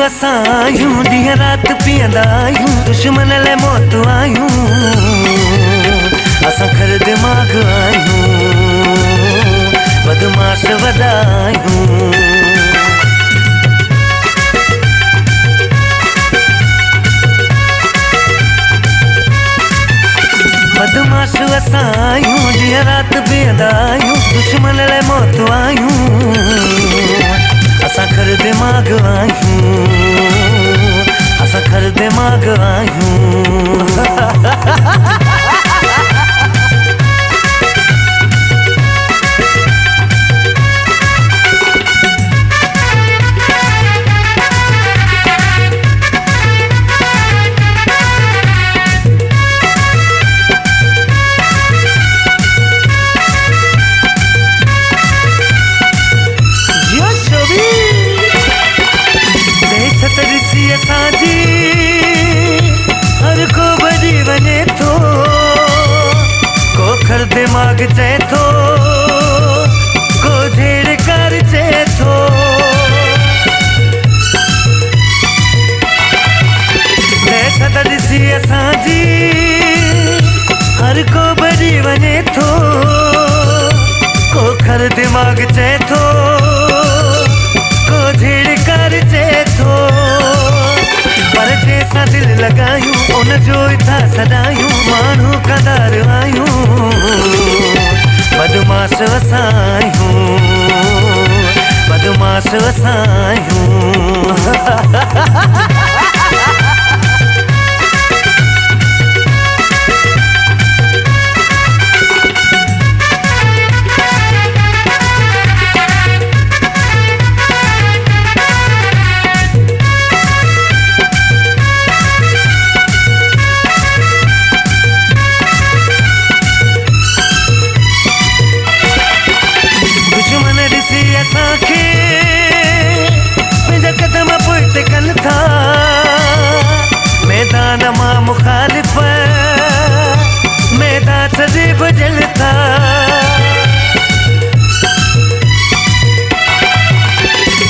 असां आहियूं, ॾींहं राति पीअंदा आहियूं, दुश्मन लाइ मौत आहियूं। असां खर दिमाग़ आहियूं, बदमाश वॾा आहियूं। बदमाश असां आहियूं, ॾींहं राति पीअंदा आहियूं, दुश्मन लाइ मौत आहियूं। असां खर दिमाग़ आहियूं, असां खर दिमाग़ आहियूं। असांजी हर को भॼी वञे थो, को खर दिमाग़ चए थो, को झेड़कार चए थो। दहशत ॾिसी असांजी हर को भॼी वञे थो, को खर दिमाग़ चए थो, को झेड़कार चए थो। पर जंहिंसां दिल लॻायूं उन जो ई था सॾायूं, माण्हू कदार आहियूं। बदमाश असां आहियूं, बदमाश असां आहियूं। असांखे पंहिंजा कदम पुठिते कनि था, मैदान मां मुखालिफ़ मैदान छॾे भॼनि था।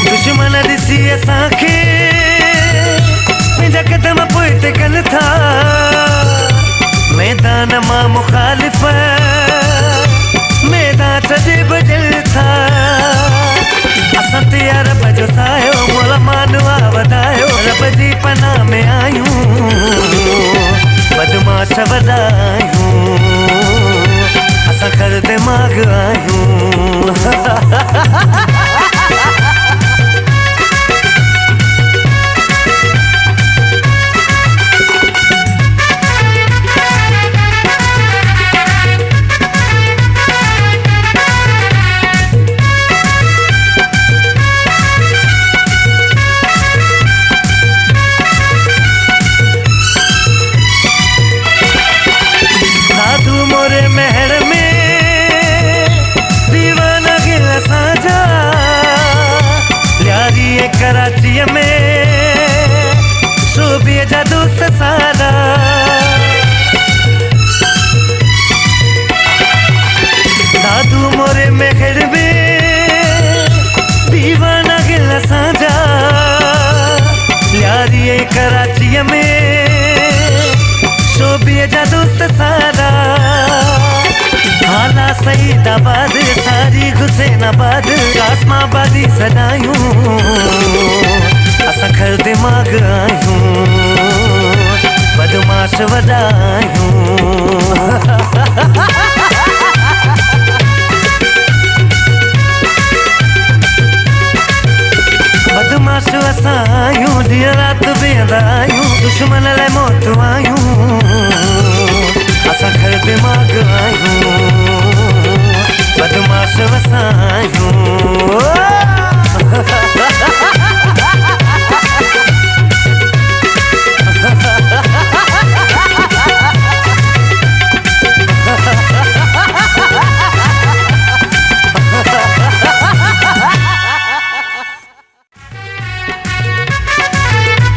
दुश्मन ॾिसी असांखे पंहिंजा कदम पुठिते कनि था, मैदान मां मुखालिफ़ मैदान छॾे भॼनि था। असां ते रब जो सायो, मोला मानवा वधायो, रब जी पनाह में आहियूं। बदमाश वॾा आहियूं, असां खर दिमाग़ आहियूं। साधू मोरे महर में दीवाना गिल असांजा, ल्यारी कराचीअ में शोभीअ जा दोस्त सारा। साधू मोरे महर में दीवाना गिल असांजा, ल्यारी कराचीअ में शोभीअ जा दोस्त सारा। हाला सईदाबाद सारी हुसैनाबाद, आसमाबादी सॾायूं। असां खर दिमाग़ आहियूं, बदमाश वॾा आहियूं। बदमाश असां आहियूं, ॾींहं राति वेहंदा आहियूं, दुश्मन लाइ मौत आहियूं। असां खर दिमाग़ आहियूं, बदमाश असां आहियूं।